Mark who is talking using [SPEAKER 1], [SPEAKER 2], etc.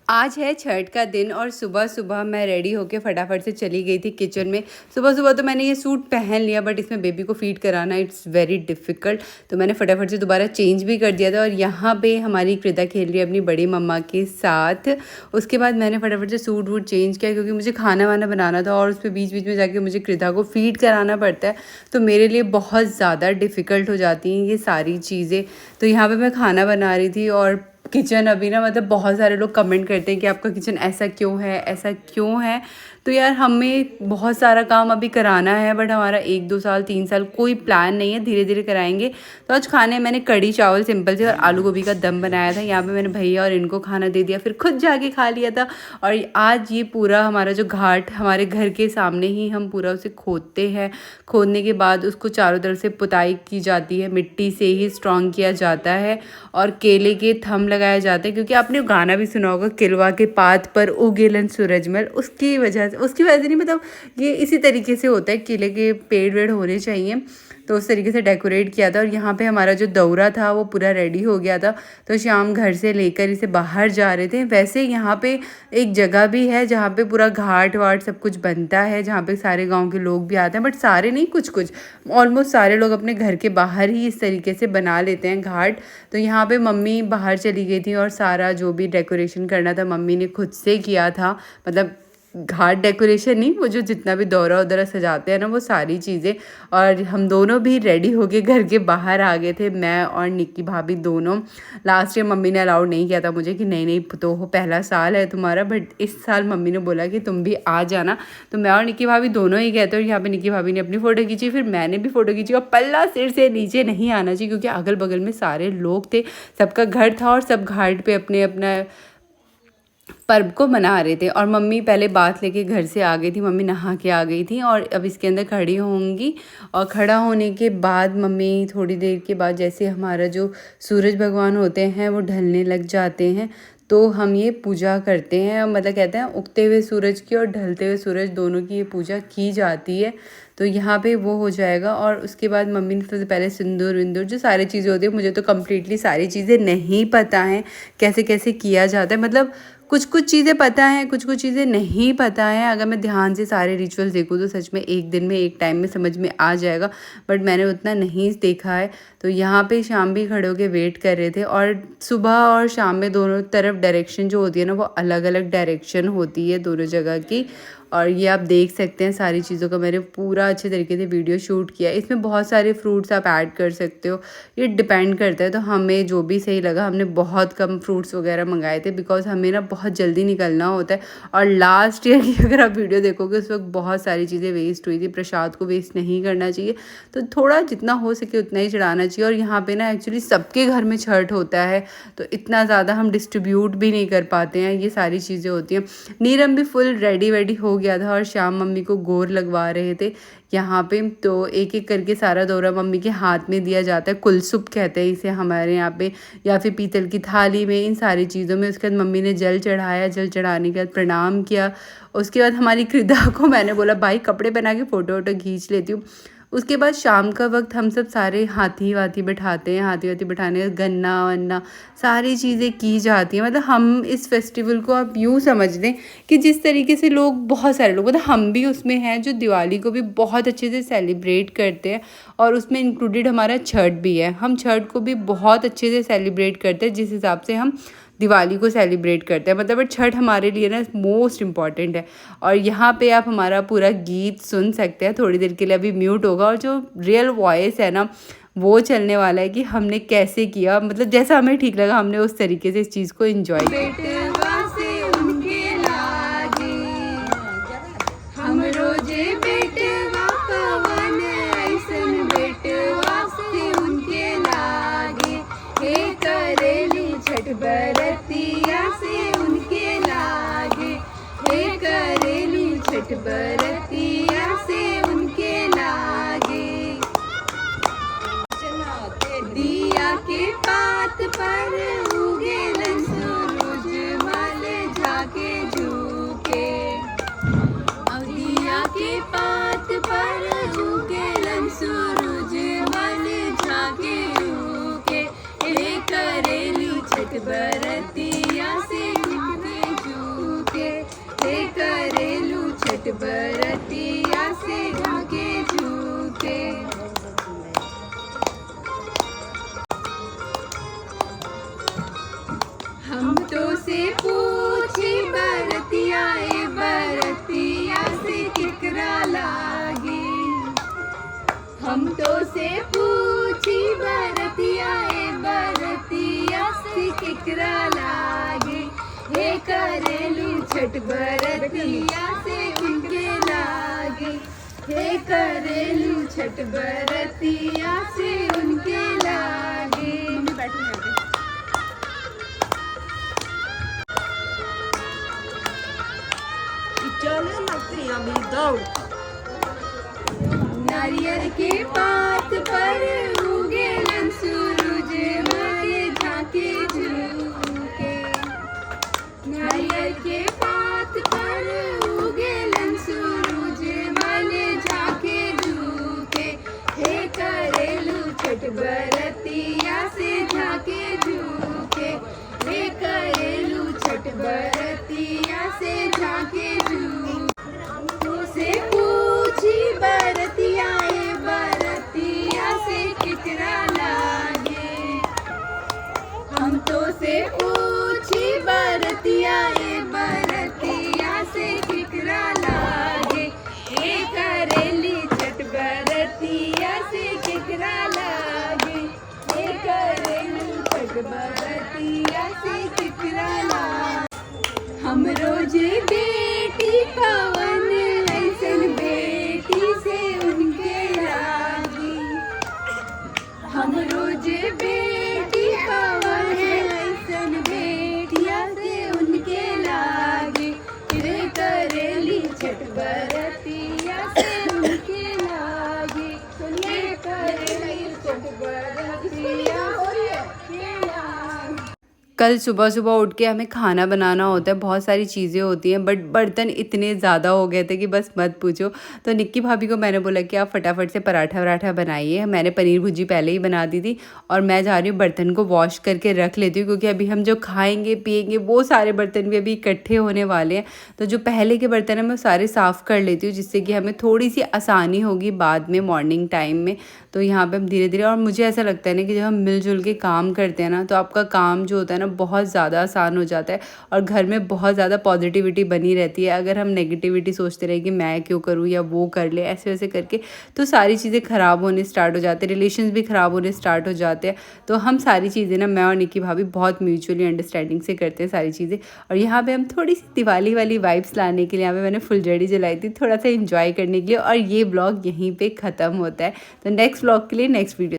[SPEAKER 1] आज है छठ का दिन और सुबह सुबह मैं रेडी होके फटाफट से चली गई थी किचन में। सुबह सुबह तो मैंने ये सूट पहन लिया, बट इसमें बेबी को फीड कराना इट्स वेरी डिफ़िकल्ट, तो मैंने फटाफट से दोबारा चेंज भी कर दिया था। और यहाँ पे हमारी कृता खेल रही है अपनी बड़ी मम्मा के साथ। उसके बाद मैंने फटाफट से सूट वूट चेंज किया, क्योंकि मुझे खाना वाना बनाना था और उस पर बीच बीच में जाके मुझे कृता को फीड कराना पड़ता है, तो मेरे लिए बहुत ज़्यादा डिफ़िकल्ट हो जाती हैं ये सारी चीज़ें। तो यहाँ पर मैं खाना बना रही थी और किचन अभी ना, मतलब बहुत सारे लोग कमेंट करते हैं कि आपका किचन ऐसा क्यों है, ऐसा क्यों है। तो यार हमें बहुत सारा काम अभी कराना है, बट हमारा 1-2 साल 3 साल कोई प्लान नहीं है, धीरे धीरे कराएंगे। तो आज खाने मैंने कढ़ी चावल सिंपल से और आलू गोभी का दम बनाया था। यहाँ पे मैंने भैया और इनको खाना दे दिया, फिर खुद जाके खा लिया था। और आज ये पूरा हमारा जो घाट हमारे घर के सामने ही हम पूरा उसे खोदते हैं। खोदने के बाद उसको चारों तरफ से पुताई की जाती है, मिट्टी से ही स्ट्रॉन्ग किया जाता है और केले के थम लगाया जाता है। क्योंकि आपने गाना भी सुना होगा, किलवा के पात पर उगेलन सूरजमल, उसकी वजह से नहीं, मतलब ये इसी तरीके से होता है, केले के पेड़ वेड़ होने चाहिए, तो उस तरीके से डेकोरेट किया था। और यहाँ पे हमारा जो दौरा था वो पूरा रेडी हो गया था, तो शाम घर से लेकर इसे बाहर जा रहे थे। वैसे यहाँ पे एक जगह भी है जहाँ पे पूरा घाट वाट सब कुछ बनता है, जहाँ पे सारे गांव के लोग भी आते हैं, बट सारे नहीं, कुछ कुछ ऑलमोस्ट सारे लोग अपने घर के बाहर ही इस तरीके से बना लेते हैं घाट। तो यहाँ पे मम्मी बाहर चली गई थी और सारा जो भी डेकोरेशन करना था मम्मी ने खुद से किया था। मतलब घाट डेकोरेशन नहीं, वो जो जितना भी दौरा उधरा सजाते हैं ना, वो सारी चीज़ें। और हम दोनों भी रेडी होके घर के बाहर आ गए थे, मैं और निक्की भाभी दोनों। लास्ट ईयर मम्मी ने अलाउड नहीं किया था मुझे कि नहीं नहीं तो हो, पहला साल है तुम्हारा, बट इस साल मम्मी ने बोला कि तुम भी आ जाना। तो मैं और निक्की भाभी दोनों ही गए थे। और यहाँ पे निक्की भाभी ने अपनी फ़ोटो खींची, फिर मैंने भी फ़ोटो खींची। और पल्ला सिर से नीचे नहीं आना चाहिए, क्योंकि अगल बगल में सारे लोग थे, सबका घर था और सब घाट पे अपने अपना पर्व को मना रहे थे। और मम्मी पहले बात लेके घर से आ गई थी, मम्मी नहा के आ गई थी और अब इसके अंदर खड़ी होंगी। और खड़ा होने के बाद मम्मी थोड़ी देर के बाद, जैसे हमारा जो सूरज भगवान होते हैं वो ढलने लग जाते हैं, तो हम ये पूजा करते हैं। मतलब कहते हैं उगते हुए सूरज की और ढलते हुए सूरज दोनों की ये पूजा की जाती है। तो यहाँ पे वो हो जाएगा। और उसके बाद मम्मी ने सबसे पहले सिंदूर विंदूर जो सारी चीज़ें होती है, मुझे तो कम्प्लीटली सारी चीज़ें नहीं पता हैं कैसे कैसे किया जाता है। मतलब कुछ कुछ चीज़ें पता हैं, कुछ कुछ चीज़ें नहीं पता हैं। अगर मैं ध्यान से सारे रिचुअल्स देखूँ तो सच में एक दिन में एक टाइम में समझ में आ जाएगा, बट मैंने उतना नहीं देखा है। तो यहाँ पे शाम भी खड़े होकर वेट कर रहे थे। और सुबह और शाम में दोनों तरफ डायरेक्शन जो होती है ना, वो अलग अलग डायरेक्शन होती है दोनों जगह की। और ये आप देख सकते हैं सारी चीज़ों का मैंने पूरा अच्छे तरीके से वीडियो शूट किया। इसमें बहुत सारे फ्रूट्स आप ऐड कर सकते हो, ये डिपेंड करता है। तो हमें जो भी सही लगा, हमने बहुत कम फ्रूट्स वगैरह मंगाए थे, बिकॉज हमें ना बहुत जल्दी निकलना होता है। और लास्ट ईयर की अगर आप वीडियो देखोगे, उस वक्त बहुत सारी चीज़ें वेस्ट हुई थी। प्रसाद को वेस्ट नहीं करना चाहिए, तो थोड़ा जितना हो सके उतना ही चढ़ाना चाहिए। और यहाँ पे ना एक्चुअली सबके घर में छठ होता है, तो इतना ज़्यादा हम डिस्ट्रीब्यूट भी नहीं कर पाते हैं, ये सारी चीज़ें होती हैं। नीरम भी फुल रेडी वेडी हो गया था और शाम मम्मी को गोर लगवा रहे थे यहाँ पे। तो एक एक करके सारा दौरा मम्मी के हाथ में दिया जाता है, कुलसुप कहते हैं इसे हमारे यहाँ पे, या फिर पीतल की थाली में, इन सारी चीज़ों में। उसके बाद मम्मी ने जल चढ़ाया, जल चढ़ाने के बाद प्रणाम किया। उसके बाद हमारी कृदा को मैंने बोला भाई कपड़े पहना के फ़ोटो वोटो खींच लेती हूँ। उसके बाद शाम का वक्त हम सब सारे हाथी वाथी बैठाते हैं, हाथी वाथी बैठाने का गन्ना वन्ना सारी चीज़ें की जाती हैं। मतलब हम इस फेस्टिवल को आप यूँ समझ लें कि जिस तरीके से लोग, बहुत सारे लोग, मतलब हम भी उसमें हैं जो दिवाली को भी बहुत अच्छे से सेलिब्रेट करते हैं, और उसमें इंक्लूडेड हमारा छठ भी है। हम छठ को भी बहुत अच्छे से सेलिब्रेट करते हैं, जिस हिसाब से हम दिवाली को सेलिब्रेट करते हैं। मतलब छठ हमारे लिए ना मोस्ट इम्पॉर्टेंट है। और यहाँ पे आप हमारा पूरा गीत सुन सकते हैं, थोड़ी देर के लिए अभी म्यूट होगा, और जो रियल वॉइस है ना वो चलने वाला है कि हमने कैसे किया, मतलब जैसा हमें ठीक लगा हमने उस तरीके से इस चीज़ को एंजॉय किया।
[SPEAKER 2] बरतिया से उनके लागे, हे करेलू छठ बरतिया से उनके लागे। दिया के पात पर उगेलन सूरज मल झाके झुके, दिया के पात पर उगेलन सूरज मल झाके झुके, हे करेलू छठ बरतिया से उनके छठ बरतिया से झाके झूके। हम तो से पूछी बरतिया ए बरतिया से केकरा लागे। हम तो से पूछी बरतिया ए बरतिया से केकरा लागे। हे करेलू छठ बरतिया से उनके लागे। हे करेलू छठ बरतिया से उनके लागे।
[SPEAKER 3] चलो लगती अभी दौड़।
[SPEAKER 2] नारियल के पात पर उगेलन सूरज मल झाके झूके। नारियल के पात पर उगेलन सूरज मल झाके झूके। हे करेलू छठ बरतिया से झाके झूके। हे करेलू छठ बरतिया से झाके झूके। से पूछी बरतिया ए बरतिया से केकरा लागे। हम तो से पूछी बरतिया ए बरतिया से केकरा लागे। हे करेली छठ बरतिया से केकरा लागे। हे करेली छठ बरतिया से केकरा लागे। हम रोज बेटी पवन ऐसन बेटी से उनके लागी। हम रोज बेटी पवन ऐसन बेटिया से उनके लागे। रे करेली छठ बरतिया से उनके लागे। रे करेली छठ बरतिया से लागे।
[SPEAKER 1] कल सुबह सुबह उठ के हमें खाना बनाना होता है, बहुत सारी चीज़ें होती हैं, बट बर्तन इतने ज़्यादा हो गए थे कि बस मत पूछो। तो निक्की भाभी को मैंने बोला कि आप फटाफट से पराठा वराठा बनाइए। मैंने पनीर भुर्जी पहले ही बना दी थी और मैं जा रही हूँ बर्तन को वॉश करके रख लेती हूँ, क्योंकि अभी हम जो खाएंगे पिएंगे वो सारे बर्तन भी अभी इकट्ठे होने वाले हैं। तो जो पहले के बर्तन हैं मैं सारे साफ़ कर लेती हूँ, जिससे कि हमें थोड़ी सी आसानी होगी बाद में मॉर्निंग टाइम में। तो यहाँ पे हम धीरे धीरे, और मुझे ऐसा लगता है ना कि जब हम मिलजुल के काम करते हैं ना, तो आपका काम जो होता है ना बहुत ज़्यादा आसान हो जाता है और घर में बहुत ज़्यादा पॉजिटिविटी बनी रहती है। अगर हम नेगेटिविटी सोचते रहे कि मैं क्यों करूँ या वो कर ले, ऐसे वैसे करके तो सारी चीज़ें ख़राब होने स्टार्ट हो जाते हैं, रिलेशंस भी ख़राब होने स्टार्ट हो जाते हैं। तो हम सारी चीज़ें ना, मैं और निक्की भाभी बहुत म्यूचुअली अंडरस्टैंडिंग से करते हैं सारी चीज़ें। और यहाँ पर हम थोड़ी सी दिवाली वाली वाइब्स लाने के लिए यहाँ पर मैंने फुलझड़ी जलाई थी, थोड़ा सा इंजॉय करने के लिए। और ये ब्लॉग यहीं पर ख़त्म होता है। तो नेक्स्ट ब्लॉग के लिए नेक्स्ट वीडियो